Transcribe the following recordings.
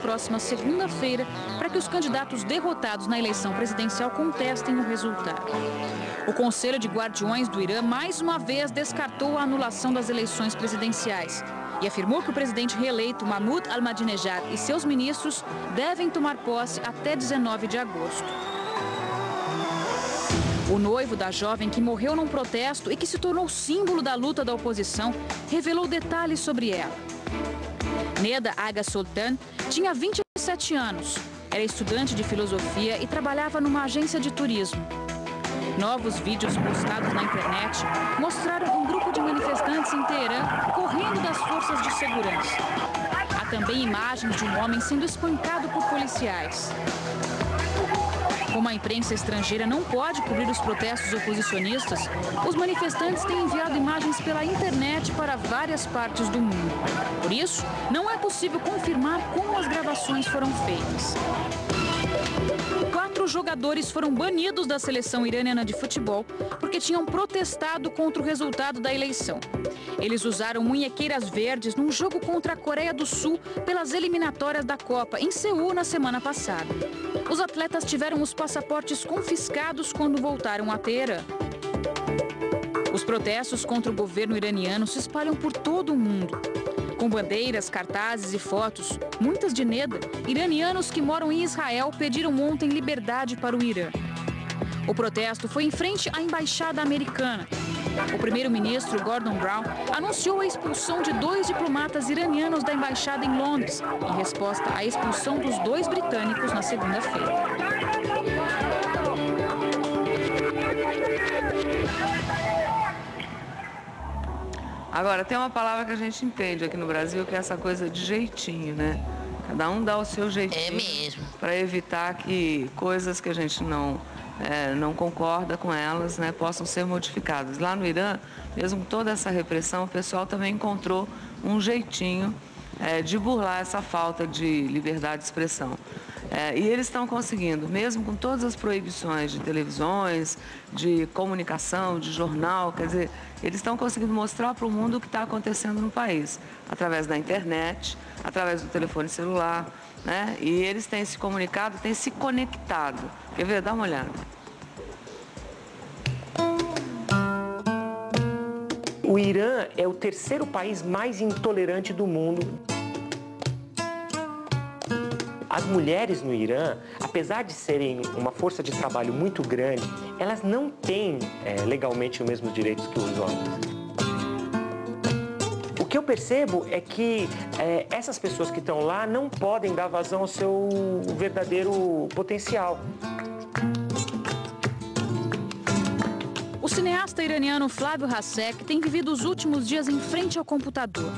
próxima segunda-feira para que os candidatos derrotados na eleição presidencial contestem o resultado. O Conselho de Guardiões do Irã mais uma vez descartou a anulação das eleições presidenciais e afirmou que o presidente reeleito Mahmoud Ahmadinejad e seus ministros devem tomar posse até 19 de agosto. O noivo da jovem que morreu num protesto e que se tornou símbolo da luta da oposição revelou detalhes sobre ela. Neda Aga Sultan tinha 27 anos, era estudante de filosofia e trabalhava numa agência de turismo. Novos vídeos postados na internet mostraram um grupo de manifestantes em Teherã correndo das forças de segurança. Há também imagens de um homem sendo espancado por policiais. Como a imprensa estrangeira não pode cobrir os protestos oposicionistas, os manifestantes têm enviado imagens pela internet para várias partes do mundo. Por isso, não é possível confirmar como as gravações foram feitas. 4 jogadores foram banidos da seleção iraniana de futebol porque tinham protestado contra o resultado da eleição. Eles usaram munhequeiras verdes num jogo contra a Coreia do Sul pelas eliminatórias da Copa, em Seul, na semana passada. Os atletas tiveram os passaportes confiscados quando voltaram a Teherã. Os protestos contra o governo iraniano se espalham por todo o mundo. Com bandeiras, cartazes e fotos, muitas de Neda, iranianos que moram em Israel pediram ontem liberdade para o Irã. O protesto foi em frente à embaixada americana. O primeiro-ministro Gordon Brown anunciou a expulsão de 2 diplomatas iranianos da embaixada em Londres, em resposta à expulsão dos 2 britânicos na segunda-feira. Agora, tem uma palavra que a gente entende aqui no Brasil, que é essa coisa de jeitinho, né? Cada um dá o seu jeitinho. É mesmo. Para evitar que coisas que a gente não concorda com elas, né, possam ser modificadas. Lá no Irã, mesmo com toda essa repressão, o pessoal também encontrou um jeitinho de burlar essa falta de liberdade de expressão. E eles estão conseguindo, mesmo com todas as proibições de televisões, de comunicação, de jornal, quer dizer, eles estão conseguindo mostrar para o mundo o que está acontecendo no país, através da internet, através do telefone celular, né? E eles têm se comunicado, têm se conectado. Quer ver? Dá uma olhada. O Irã é o 3º país mais intolerante do mundo. As mulheres no Irã, apesar de serem uma força de trabalho muito grande, elas não têm legalmente os mesmos direitos que os homens. O que eu percebo é que essas pessoas que estão lá não podem dar vazão ao seu verdadeiro potencial. O cineasta iraniano Flávio Hasek tem vivido os últimos dias em frente ao computador.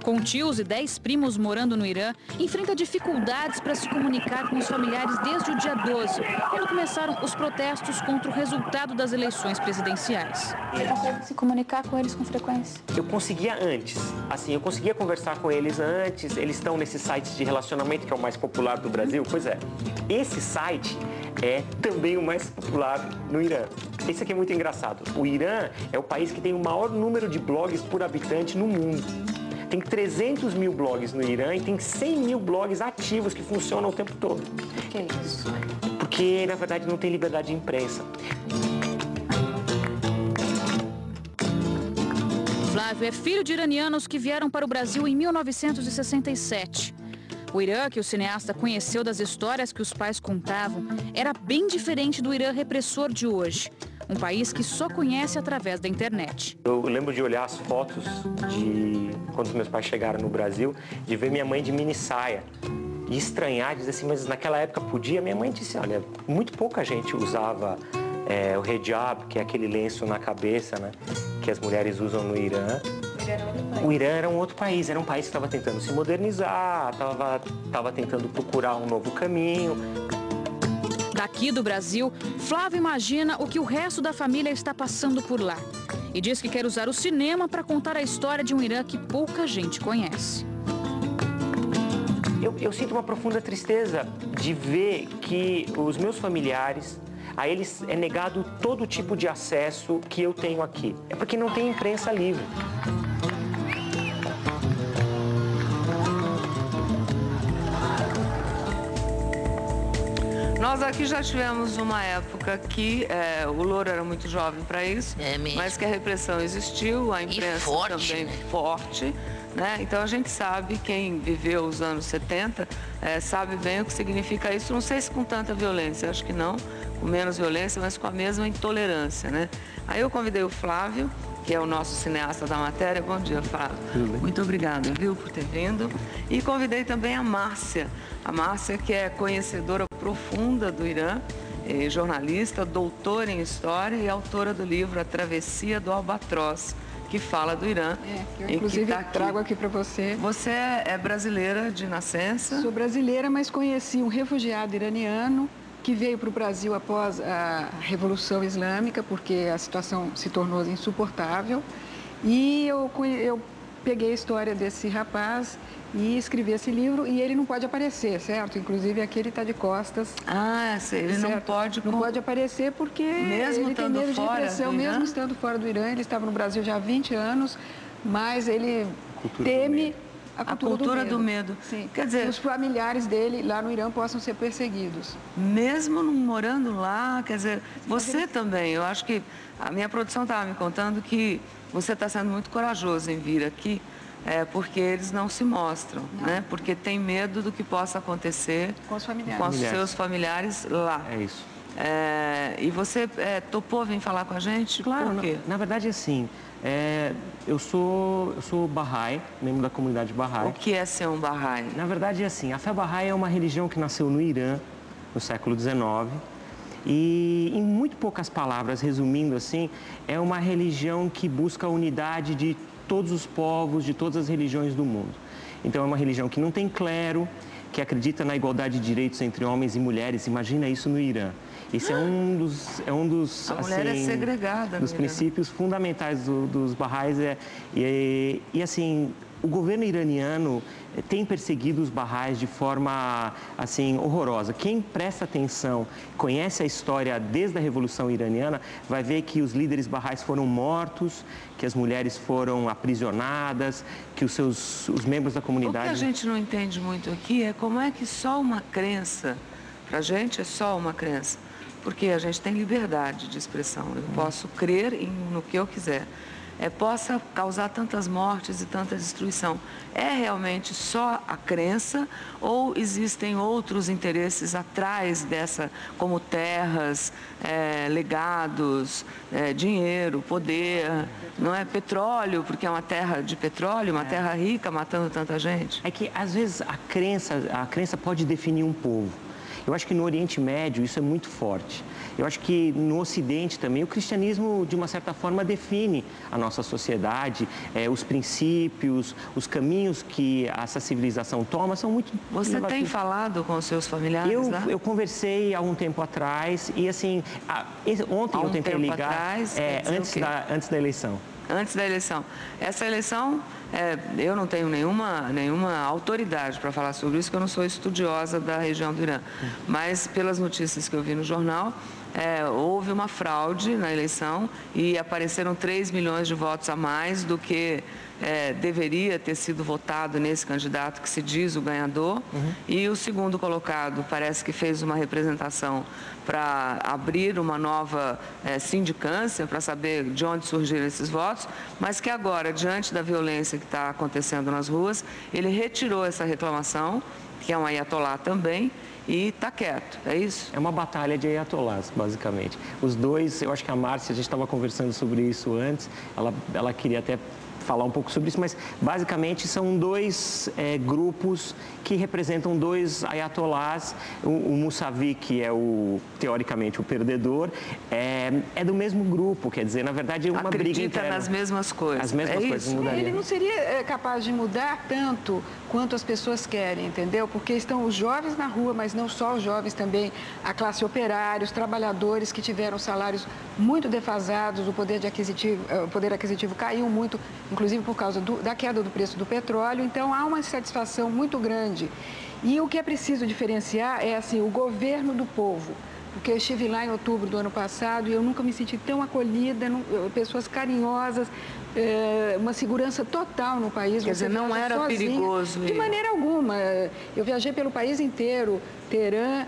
Com tios e 10 primos morando no Irã, enfrenta dificuldades para se comunicar com os familiares desde o dia 12, quando começaram os protestos contra o resultado das eleições presidenciais. Você consegue se comunicar com eles com frequência? Eu conseguia antes, assim, eu conseguia conversar com eles antes, eles estão nesses sites de relacionamento, que é o mais popular do Brasil, pois é. Esse site é também o mais popular no Irã. Esse aqui é muito engraçado. O Irã é o país que tem o maior número de blogs por habitante no mundo. Tem 300 mil blogs no Irã e tem 100 mil blogs ativos que funcionam o tempo todo. Por que isso? Porque, na verdade, não tem liberdade de imprensa. Flávio é filho de iranianos que vieram para o Brasil em 1967. O Irã, que o cineasta conheceu das histórias que os pais contavam, era bem diferente do Irã repressor de hoje. Um país que só conhece através da internet. Eu lembro de olhar as fotos de quando meus pais chegaram no Brasil, de ver minha mãe de mini saia e estranhar, dizer assim, mas naquela época podia? Minha mãe disse, olha, muito pouca gente usava o hijab, que é aquele lenço na cabeça, né, que as mulheres usam no Irã. O Irã era um outro país, era um país que estava tentando se modernizar, estava tentando procurar um novo caminho. Daqui do Brasil, Flávio imagina o que o resto da família está passando por lá. E diz que quer usar o cinema para contar a história de um Irã que pouca gente conhece. Eu sinto uma profunda tristeza de ver que os meus familiares, a eles é negado todo tipo de acesso que eu tenho aqui. É porque não tem imprensa livre. Nós aqui já tivemos uma época que o Louro era muito jovem para isso, mas que a repressão existiu, a imprensa forte, também né? forte, né? Então a gente sabe, quem viveu os anos 70, sabe bem o que significa isso. Não sei se com tanta violência, acho que não, com menos violência, mas com a mesma intolerância, né? Aí eu convidei o Flávio, que é o nosso cineasta da matéria. Bom dia, Flávio. Muito obrigada, viu, por ter vindo. E convidei também a Márcia, que é conhecedora profunda do Irã, jornalista, doutora em História e autora do livro A Travessia do Albatroz, que fala do Irã. Eu, inclusive, trago aqui para você. Você é brasileira de nascença? Sou brasileira, mas conheci um refugiado iraniano que veio para o Brasil após a Revolução Islâmica, porque a situação se tornou insuportável. E eu peguei a história desse rapaz e escrevi esse livro, e ele não pode aparecer, certo? Inclusive, aqui ele está de costas. Ah, ele não pode... Não pode aparecer porque ele tem medo de repressão, mesmo estando fora do Irã. Ele estava no Brasil já há 20 anos, mas ele teme a cultura do medo. Sim. Quer dizer, os familiares dele lá no Irã possam ser perseguidos. Mesmo não morando lá, quer dizer, você também. Eu acho que a minha produção estava me contando que você está sendo muito corajoso em vir aqui, porque eles não se mostram, né? Porque tem medo do que possa acontecer com os familiares, com os seus familiares lá. É isso. E você topou vir falar com a gente? Claro. Por quê? Na verdade, assim, eu sou Bahá'í, membro da comunidade Bahá'í. O que é ser um Bahá'í? Na verdade, assim, a fé Bahá'í é uma religião que nasceu no Irã, no século XIX. E, em muito poucas palavras, resumindo assim, é uma religião que busca a unidade de todos os povos, de todas as religiões do mundo. Então, é uma religião que não tem clero, que acredita na igualdade de direitos entre homens e mulheres. Imagina isso no Irã. Esse é um dos a mulher é segregada, dos princípios fundamentais dos Bahá'ís. E assim, o governo iraniano tem perseguido os Bahá'ís de forma assim horrorosa. Quem presta atenção, conhece a história desde a Revolução Iraniana, vai ver que os líderes Bahá'ís foram mortos, que as mulheres foram aprisionadas, que os membros da comunidade... O que a gente não entende muito aqui é como é que só uma crença, pra gente é só uma crença, porque a gente tem liberdade de expressão. Eu posso crer no que eu quiser. Possa causar tantas mortes e tanta destruição. É realmente só a crença ou existem outros interesses atrás dessa, como terras, legados, dinheiro, poder, não é petróleo, porque é uma terra de petróleo, uma terra rica matando tanta gente? É que às vezes a crença pode definir um povo. Eu acho que no Oriente Médio isso é muito forte. Eu acho que no Ocidente também o cristianismo, de uma certa forma, define a nossa sociedade, os princípios, os caminhos que essa civilização toma são muito... Você tem falado com os seus familiares lá? Eu conversei há um tempo atrás e, assim, ontem eu tentei ligar, antes da eleição. Antes da eleição. Essa eleição, eu não tenho nenhuma autoridade para falar sobre isso, porque eu não sou estudiosa da região do Irã. Mas, pelas notícias que eu vi no jornal, houve uma fraude na eleição e apareceram 3 milhões de votos a mais do que deveria ter sido votado nesse candidato que se diz o ganhador. E o segundo colocado parece que fez uma representação para abrir uma nova sindicância, para saber de onde surgiram esses votos, mas que agora, diante da violência que está acontecendo nas ruas, ele retirou essa reclamação, que é um ayatolá também, e está quieto, é isso? É uma batalha de ayatolás, basicamente. Os dois, eu acho que a Márcia, a gente estava conversando sobre isso antes, ela queria até falar um pouco sobre isso, mas basicamente são dois grupos que representam dois ayatolás. O Mousavi, que é teoricamente o perdedor, é do mesmo grupo, quer dizer, na verdade é uma briga interna. Acredita nas mesmas coisas. As mesmas coisas mudaria. Ele não seria capaz de mudar tanto quanto as pessoas querem, entendeu? Porque estão os jovens na rua, mas não só os jovens, também a classe operária, os trabalhadores que tiveram salários muito defasados, o poder aquisitivo caiu muito, inclusive por causa da queda do preço do petróleo. Então, há uma insatisfação muito grande. E o que é preciso diferenciar é, assim, o governo do povo. Porque eu estive lá em outubro do ano passado e eu nunca me senti tão acolhida, pessoas carinhosas, uma segurança total no país. Quer dizer, não era sozinha, perigoso? De maneira alguma. Eu viajei pelo país inteiro, Teherã,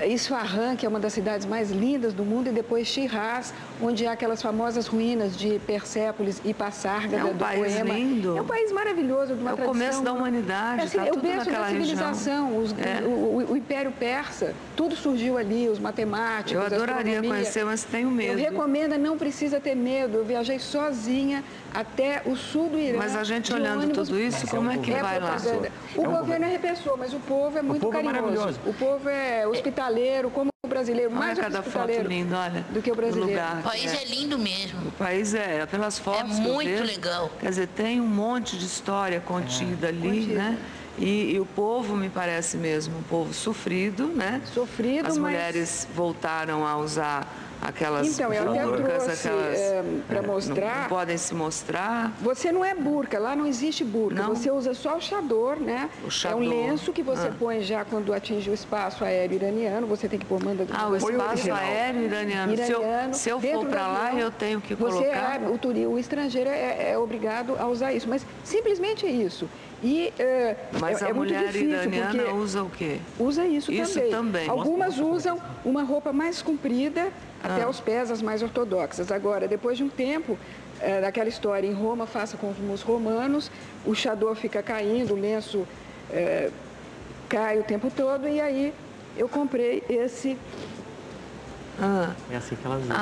Isfahan, que é uma das cidades mais lindas do mundo, e depois Shiraz, onde há aquelas famosas ruínas de Persépolis e Passárgada do poema. É um país lindo. É um país maravilhoso, de uma tradição... É o começo da humanidade, assim, tá é o tudo berço naquela da civilização, o Império Persa, tudo surgiu ali, os matemáticos, Eu adoraria astronomia. conhecer, mas tenho medo. Eu recomendo, não precisa ter medo. Eu viajei sozinha até o sul do Irã. Mas a gente olhando tudo isso, como é que vai lá? O governo é repressor, mas o povo é muito carinhoso. O povo é hospitaleiro, como o brasileiro, mais cada foto linda, olha, do que o brasileiro. O país é lindo mesmo. O país pelas fotos é que eu muito vejo, legal. Quer dizer, tem um monte de história contida ali, né? E o povo, me parece mesmo, um povo sofrido, né? Sofrido, As mulheres voltaram a usar aquelas então, eu até trouxe para mostrar. Não podem se mostrar. Você não é burca, lá não existe burca. Não. Você usa só o chador, né? O chador. É um lenço que você põe já quando atinge o espaço aéreo iraniano. Você tem que pôr manda. O espaço aéreo iraniano. Se eu for para lá, eu tenho que colocar. O estrangeiro é obrigado a usar isso. Mas simplesmente é isso. Mas a mulher iraniana usa o quê? Usa isso também. Algumas usam uma roupa mais comprida até os pés, as mais ortodoxas. Agora, depois de um tempo, daquela história em Roma, faça como os romanos, o chador fica caindo, o lenço cai o tempo todo, e aí eu comprei esse... É assim que elas usam.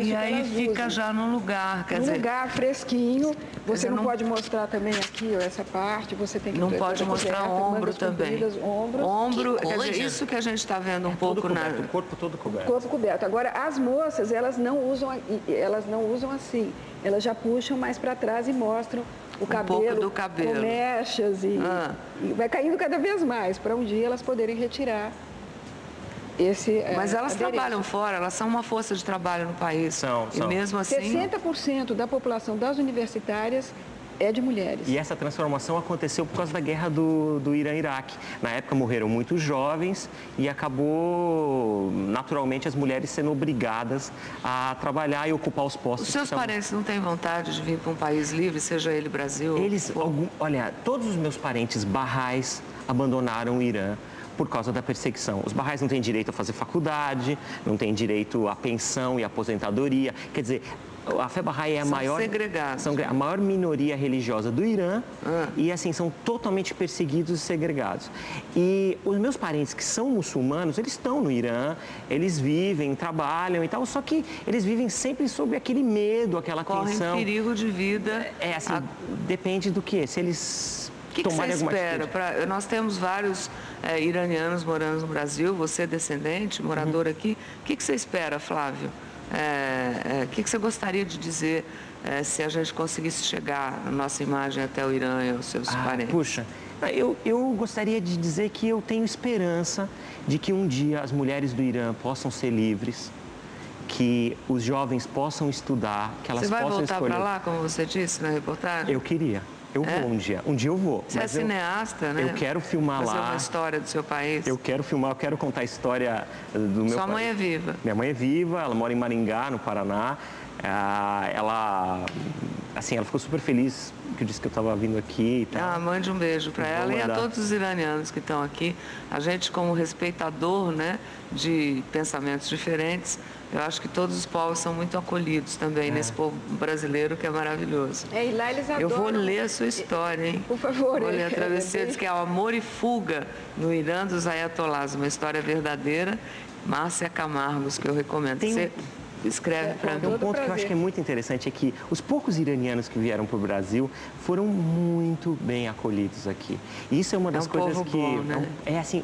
E aí fica já num lugar, quer dizer... Num lugar fresquinho. Você não pode mostrar também aqui, essa parte, você tem que... Não pode mostrar ombro também. Ombro, quer dizer, isso que a gente está vendo um pouco o corpo todo coberto. Corpo coberto. Agora, as moças, elas não usam assim. Elas já puxam mais para trás e mostram o cabelo, pouco do cabelo, com mechas e vai caindo cada vez mais, para um dia elas poderem retirar Mas elas trabalham fora, elas são uma força de trabalho no país. São. E mesmo assim... 60% da população das universitárias é de mulheres. E essa transformação aconteceu por causa da guerra do Irã-Iraque. Na época morreram muitos jovens e acabou, naturalmente, as mulheres sendo obrigadas a trabalhar e ocupar os postos. Os seus parentes não têm vontade de vir para um país livre, seja ele Brasil? Olha, todos os meus parentes barrais abandonaram o Irã por causa da perseguição. Os barrais não têm direito a fazer faculdade, não têm direito à pensão e aposentadoria. Quer dizer, a fé Bahá'í é a maior minoria religiosa do Irã e, assim, são totalmente perseguidos e segregados. E os meus parentes que são muçulmanos, eles estão no Irã, eles vivem, trabalham e tal, só que eles vivem sempre sob aquele medo, aquela tensão. Correm perigo de vida. Depende do que, se eles... O que você espera? Nós temos vários iranianos morando no Brasil, você é descendente, morador aqui. O que você espera, Flávio? O que você gostaria de dizer se a gente conseguisse chegar a nossa imagem até o Irã e aos seus parentes? Puxa, eu gostaria de dizer que eu tenho esperança de que um dia as mulheres do Irã possam ser livres, que os jovens possam estudar, que elas possam escolher. Você vai voltar para lá, como você disse na reportagem? Eu queria. Eu vou um dia. Um dia eu vou. Você é cineasta, né? Eu quero filmar lá. Fazer uma história do seu país. Eu quero filmar, eu quero contar a história do meu país. Sua mãe é viva? Minha mãe é viva, ela mora em Maringá, no Paraná. Ela ficou super feliz que eu disse que eu estava vindo aqui e tal. Mande um beijo para ela e a todos os iranianos que estão aqui. A gente, como respeitador, né, de pensamentos diferentes, eu acho que todos os povos são muito acolhidos também nesse povo brasileiro que é maravilhoso. E lá eles adoram. Eu vou ler a sua história, hein? Por favor. Vou ler a travessia, diz que é o Amor e Fuga no Irã dos Ayatollahs, uma história verdadeira. Márcia Camargos, que eu recomendo. Você escreve para mim. Tem um ponto que eu acho que é muito interessante, é que os poucos iranianos que vieram para o Brasil foram muito bem acolhidos aqui. E isso é uma das coisas que... Bom, né?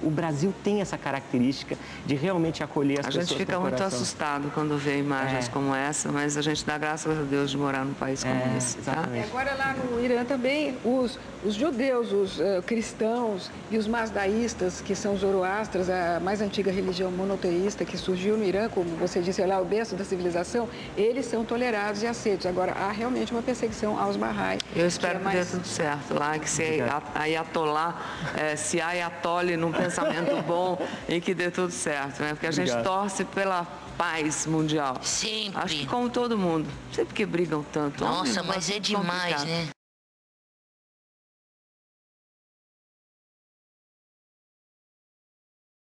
O Brasil tem essa característica de realmente acolher as pessoas. A gente fica muito assustado quando vê imagens como essa, mas a gente dá graças a Deus de morar num país como esse. Exatamente. Agora lá no Irã também, os judeus, os cristãos e os masdaístas, que são os zoroastras, a mais antiga religião monoteísta que surgiu no Irã, como você disse, lá o berço da civilização, eles são tolerados e aceitos. Agora, há realmente uma perseguição aos Bahá'í. Eu espero que dê tudo certo lá, que se Ayatollah se ayatole num pensamento bom e que dê tudo certo, né? Porque a gente torce pela paz mundial. Sempre. Acho que como todo mundo. Sempre que brigam tanto. Nossa, mas é demais, né?